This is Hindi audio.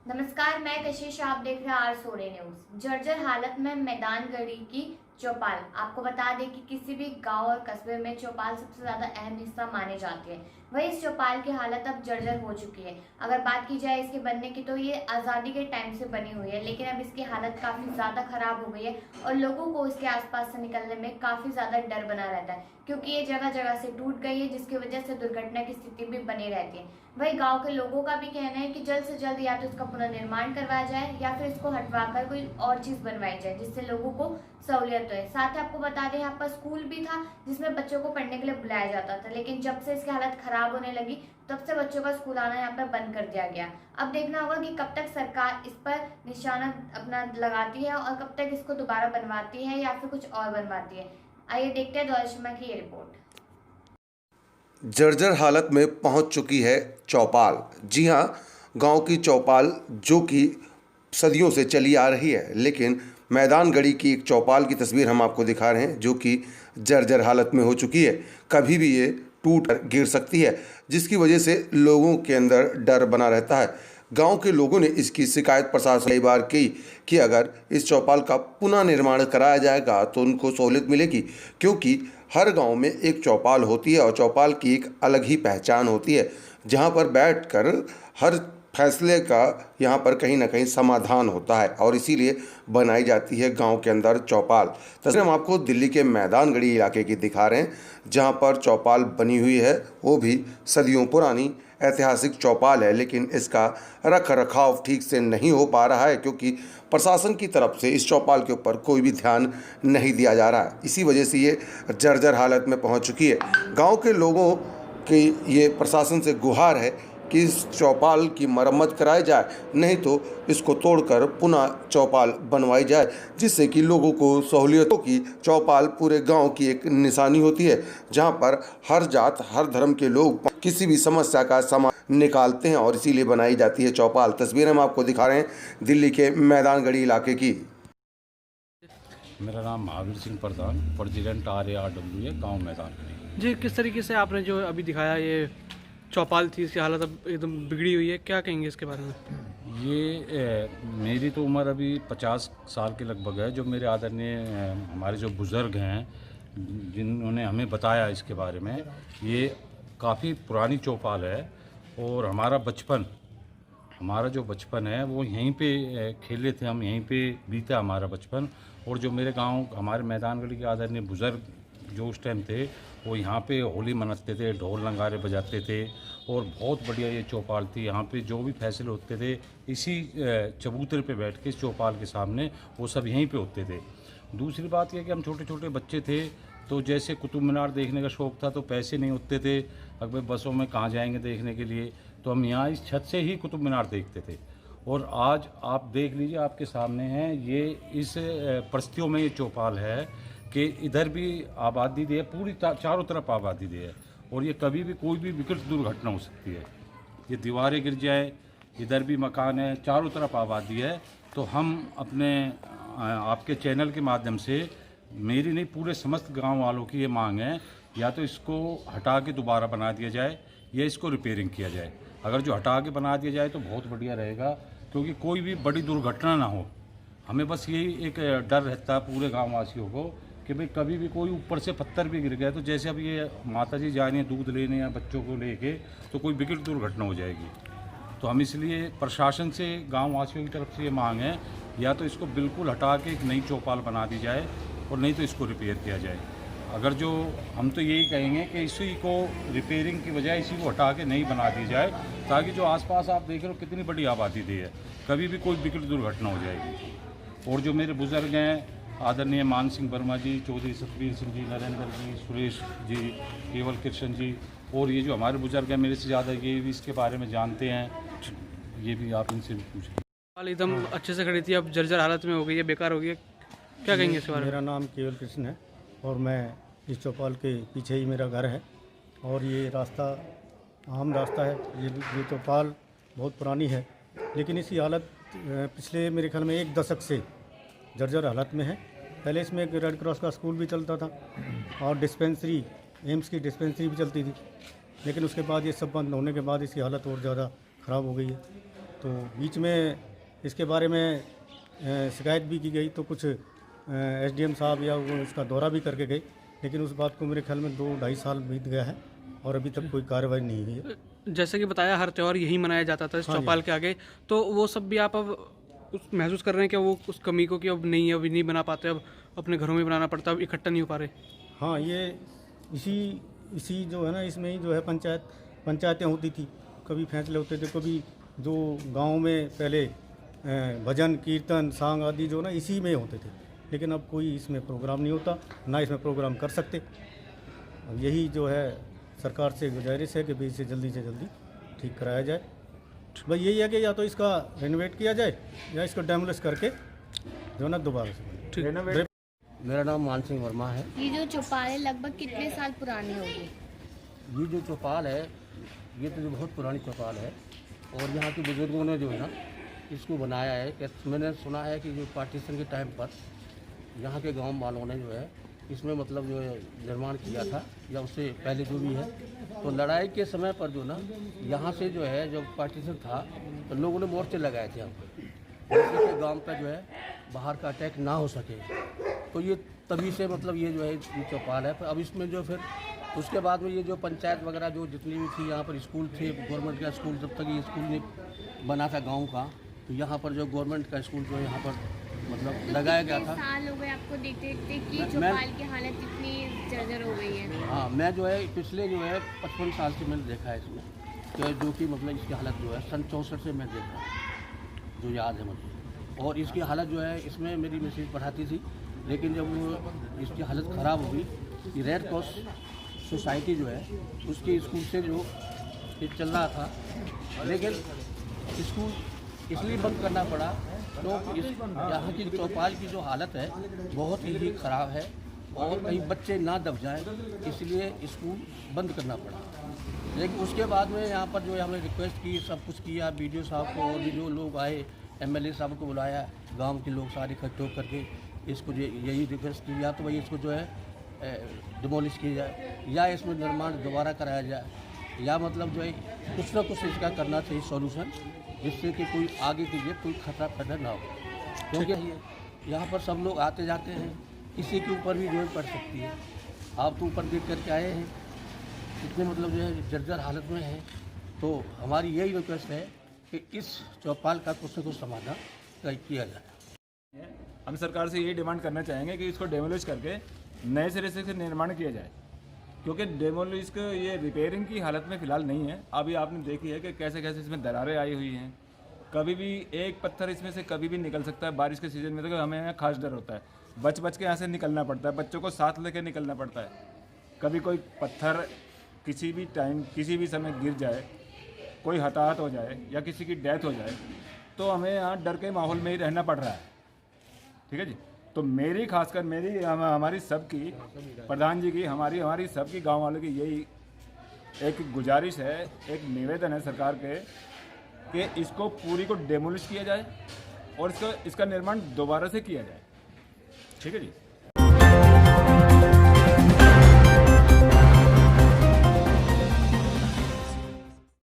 नमस्कार, मैं कशिश। आप देख रहे हैं आर सोरे न्यूज। जर्जर हालत में मैदान गढ़ी की चौपाल। आपको बता दें कि किसी भी गांव और कस्बे में चौपाल सबसे ज्यादा अहम हिस्सा मानी जाती है। वही इस चौपाल की हालत अब जर्जर हो चुकी है। अगर बात की जाए इसके बनने की तो ये आज़ादी के टाइम से बनी हुई है, लेकिन अब इसकी हालत काफ़ी ज़्यादा खराब हो गई है और लोगों को इसके आसपास से निकलने में काफ़ी ज़्यादा डर बना रहता है, क्योंकि ये जगह जगह से टूट गई है, जिसकी वजह से दुर्घटना की स्थिति भी बनी रहती है। वही गांव के लोगों का भी कहना है कि जल्द से जल्द या तो इसका पुनर्निर्माण करवाया जाए या फिर इसको हटवाकर कोई और चीज बनवाई जाए, जिससे लोगों को सहूलियत हो। साथ ही आपको बता दें, यहाँ पर स्कूल भी था जिसमें बच्चों को पढ़ने के लिए बुलाया जाता था, लेकिन जब से इसकी हालत खराब होने लगी तब से बच्चों का स्कूल आना यहाँ पर बंद कर दिया गया। अब देखना होगा कि कब तक सरकार इस पर निशाना अपना लगाती है और कब तक इसको दोबारा बनवाती है या फिर कुछ और बनवाती है। आइए देखते हैं द्वार शर्मा की ये रिपोर्ट। जर्जर हालत में पहुंच चुकी है चौपाल। जी हां, गांव की चौपाल जो कि सदियों से चली आ रही है, लेकिन मैदान गढ़ी की एक चौपाल की तस्वीर हम आपको दिखा रहे हैं जो कि जर्जर हालत में हो चुकी है। कभी भी ये टूट कर गिर सकती है, जिसकी वजह से लोगों के अंदर डर बना रहता है। गांव के लोगों ने इसकी शिकायत प्रशासन कई बार की कि अगर इस चौपाल का पुनः निर्माण कराया जाएगा तो उनको सहूलियत मिलेगी, क्योंकि हर गांव में एक चौपाल होती है और चौपाल की एक अलग ही पहचान होती है, जहां पर बैठकर हर फैसले का यहाँ पर कहीं ना कहीं समाधान होता है और इसीलिए बनाई जाती है गांव के अंदर चौपाल। तस्वीर हम आपको दिल्ली के मैदान गढ़ी इलाके की दिखा रहे हैं, जहां पर चौपाल बनी हुई है। वो भी सदियों पुरानी ऐतिहासिक चौपाल है, लेकिन इसका रख रखाव ठीक से नहीं हो पा रहा है, क्योंकि प्रशासन की तरफ से इस चौपाल के ऊपर कोई भी ध्यान नहीं दिया जा रहा है। इसी वजह से ये जर्जर हालत में पहुंच चुकी है। गांव के लोगों की ये प्रशासन से गुहार है कि इस चौपाल की मरम्मत कराई जाए, नहीं तो इसको तोड़कर पुनः चौपाल बनवाई जाए, जिससे कि लोगों को सहूलियतों की चौपाल पूरे गांव की एक निशानी होती है, जहां पर हर जात हर धर्म के लोग किसी भी समस्या का समाधान निकालते हैं और इसीलिए बनाई जाती है चौपाल। तस्वीरें हम आपको दिखा रहे हैं दिल्ली के मैदान गढ़ी इलाके की। मेरा नाम महावीर सिंह प्रधान, प्रेसिडेंट RARW है, गाँव मैदान गढ़ी। जी, किस तरीके से आपने जो अभी दिखाया ये चौपाल थी, इसकी हालत अब एकदम बिगड़ी हुई है, क्या कहेंगे इसके बारे में? ये मेरी तो उम्र अभी 50 साल के लगभग है। जो मेरे आदरणीय हमारे जो बुज़ुर्ग हैं, जिन्होंने हमें बताया इसके बारे में, ये काफ़ी पुरानी चौपाल है और हमारा जो बचपन है वो यहीं पे खेले थे हम, यहीं पे बीता हमारा बचपन। और जो मेरे गांव हमारे मैदान गढ़ी के आदरणीय बुज़ुर्ग जो उस टाइम थे, वो यहाँ पे होली मनाते थे, ढोल नगाड़े बजाते थे और बहुत बढ़िया ये चौपाल थी। यहाँ पे जो भी फैसले होते थे इसी चबूतरे पे बैठ के, इस चौपाल के सामने, वो सब यहीं पे होते थे। दूसरी बात यह कि हम छोटे छोटे बच्चे थे, तो जैसे कुतुब मीनार देखने का शौक़ था, तो पैसे नहीं होते थे, अगर बसों में कहाँ जाएंगे देखने के लिए, तो हम यहाँ इस छत से ही कुतुब मीनार देखते थे। और आज आप देख लीजिए, आपके सामने है, ये इस परिस्थितियों में ये चौपाल है कि इधर भी आबादी दी है, पूरी चारों तरफ आबादी दी है और ये कभी भी कोई भी विकट दुर्घटना हो सकती है। ये दीवारें गिर जाए, इधर भी मकान है, चारों तरफ आबादी है। तो हम अपने आपके चैनल के माध्यम से, मेरी नहीं पूरे समस्त गांव वालों की ये मांग है, या तो इसको हटा के दोबारा बना दिया जाए या इसको रिपेयरिंग किया जाए। अगर जो हटा के बना दिया जाए तो बहुत बढ़िया रहेगा, क्योंकि कोई भी बड़ी दुर्घटना ना हो। हमें बस यही एक डर रहता है पूरे गाँव वासियों को कि भाई कभी भी कोई ऊपर से पत्थर भी गिर गया, तो जैसे अब ये माता जी जा रही हैं दूध लेने या बच्चों को लेके, तो कोई विकट दुर्घटना हो जाएगी। तो हम इसलिए प्रशासन से गांव वासियों की तरफ से ये मांग है, या तो इसको बिल्कुल हटा के एक नई चौपाल बना दी जाए और नहीं तो इसको रिपेयर किया जाए। अगर जो हम तो यही कहेंगे कि इसी को रिपेयरिंग की बजाय इसी को हटा के नई बना दी जाए, ताकि जो आसपास आप देख रहे हो कितनी बड़ी आबादी दी है, कभी भी कोई विकट दुर्घटना हो जाएगी। और जो मेरे बुज़ुर्ग हैं, आदरणीय मान सिंह वर्मा जी, चौधरी सतबीर सिंह जी, नरेंद्र जी, सुरेश जी, केवल कृष्ण जी, और ये जो हमारे बुज़ुर्ग हैं मेरे से ज़्यादा, ये भी इसके बारे में जानते हैं, ये भी आप इनसे भी पूछें। चौपाल एकदम अच्छे से खड़ी थी, अब जर्जर हालत में हो गई है, बेकार हो गई है, क्या कहेंगे इसके बारे में? मेरा नाम केवल कृष्ण है और मैं इस चौपाल के पीछे ही मेरा घर है और ये रास्ता आम रास्ता है। ये चौपाल बहुत पुरानी है, लेकिन इसकी हालत पिछले मेरे ख्याल में 1 दशक से जर्जर हालत में है। पहले इसमें एक रेड क्रॉस का स्कूल भी चलता था और डिस्पेंसरी, एम्स की डिस्पेंसरी भी चलती थी, लेकिन उसके बाद ये सब बंद होने के बाद इसकी हालत और ज़्यादा ख़राब हो गई है। तो बीच में इसके बारे में शिकायत भी की गई, तो कुछ एसडीएम साहब या वो उसका दौरा भी करके गए, लेकिन उस बात को मेरे ख्याल में 2-2.5 साल बीत गया है और अभी तक कोई कार्रवाई नहीं हुई है। जैसे कि बताया हर त्यौहार यही मनाया जाता था इस हाँ जी। चौपाल के आगे, तो वो सब भी आप अब महसूस कर रहे हैं कि वो उस कमी को कि अब नहीं है, अभी नहीं बना पाते, अब अपने घरों में बनाना पड़ता, अब इकट्ठा नहीं हो पा रहे? हाँ, ये इसी जो है ना, इसमें ही जो है पंचायतें होती थी, कभी फैसले होते थे, कभी जो गांव में पहले भजन कीर्तन सांग आदि जो ना इसी में होते थे, लेकिन अब कोई इसमें प्रोग्राम नहीं होता, ना इसमें प्रोग्राम कर सकते। अब यही जो है सरकार से गुजारिश है कि भाई इसे जल्दी से जल्दी ठीक कराया जाए। भाई यही है कि या तो इसका रेनोवेट किया जाए या इसको डेमोलिश करके जो ना दोबारा से ठीक। मेरा नाम मान सिंह वर्मा है। ये जो चौपाल है लगभग कितने साल पुरानी होगी? ये जो चौपाल है ये तो बहुत पुरानी चौपाल है और यहाँ के बुजुर्गों ने जो है ना इसको बनाया है। कि मैंने सुना है कि जो पार्टीशन के टाइम पर यहाँ के गांव वालों ने जो है इसमें मतलब जो है निर्माण किया था या उससे पहले जो भी है, तो लड़ाई के समय पर जो ना यहाँ से जो है जब पार्टीशन था तो लोगों ने मोर्चे लगाए थे यहाँ पर, जिससे कि गाँव का जो है बाहर का अटैक ना हो सके। तो ये तभी से मतलब ये जो है ये चौपाल है। पर अब इसमें जो फिर उसके बाद में ये जो पंचायत वगैरह जो जितनी भी थी यहाँ पर स्कूल थे, गवर्नमेंट का स्कूल, जब तक ये स्कूल नहीं बना था गांव का, तो यहाँ पर जो गवर्नमेंट का स्कूल जो यहाँ पर मतलब लगाया गया था। साल हो गए आपको देखते देखते कि मैं- चौपाल की हालत इतनी जर्जर हो गई है? हाँ, मैं जो है पिछले जो है 55 साल से मैंने देखा है इसमें, तो जो कि मतलब इसकी हालत जो है सन 64 से मैं देख रहा हूँ, जो याद है मुझे। और इसकी हालत जो है इसमें मेरी मिसेज पढ़ाती थी, लेकिन जब वो इसकी हालत ख़राब हो गई, ये रेड क्रॉस सोसाइटी जो है उसके स्कूल से जो ये चल रहा था, लेकिन स्कूल इसलिए बंद करना पड़ा तो इस यहाँ की चौपाल की जो हालत है बहुत ही ख़राब है और कहीं बच्चे ना दब जाएं, इसलिए स्कूल बंद करना पड़ा। लेकिन उसके बाद में यहाँ पर जो है हमने रिक्वेस्ट की, सब कुछ किया, बीडीओ साहब को और भी जो लोग आए, एमएलए साहब को बुलाया, गांव के लोग सारे इकट्ठे होकर के इसको यही रिक्वेस्ट की, या तो भाई इसको जो है डिमोलिश किया जाए या इसमें निर्माण दोबारा कराया जाए, या मतलब जो है कुछ ना कुछ इसका करना चाहिए सॉल्यूशन, जिससे कि कोई आगे के लिए कोई खतरा पैदा ना हो। क्योंकि यहाँ पर सब लोग आते जाते हैं, किसी के ऊपर भी जो है पड़ सकती है। आप तो ऊपर देख करके आए हैं, इतने मतलब जो है जर्जर हालत में है, तो हमारी यही रिक्वेस्ट है कि इस चौपाल का कुछ न कुछ समाधान किया जाए। हम सरकार से ये डिमांड करना चाहेंगे कि इसको डेमोलिश करके नए सिरे से निर्माण किया जाए, क्योंकि डेमोलिश को ये रिपेयरिंग की हालत में फ़िलहाल नहीं है। अभी आपने देखी है कि कैसे कैसे इसमें दरारें आई हुई हैं, कभी भी एक पत्थर इसमें से कभी भी निकल सकता है। बारिश के सीज़न में तो हमें खास डर होता है, बच के यहाँ से निकलना पड़ता है, बच्चों को साथ लेकर निकलना पड़ता है। कभी कोई पत्थर किसी भी टाइम किसी भी समय गिर जाए, कोई हताहत हो जाए या किसी की डेथ हो जाए, तो हमें यहाँ डर के माहौल में ही रहना पड़ रहा है। ठीक है जी। तो मेरी खासकर हमारी सबकी, प्रधान जी की, हमारी सबकी, गांव वालों की यही एक गुजारिश है, एक निवेदन है सरकार के कि इसको पूरी को डेमोलिश किया जाए और इसका निर्माण दोबारा से किया जाए। ठीक है जी।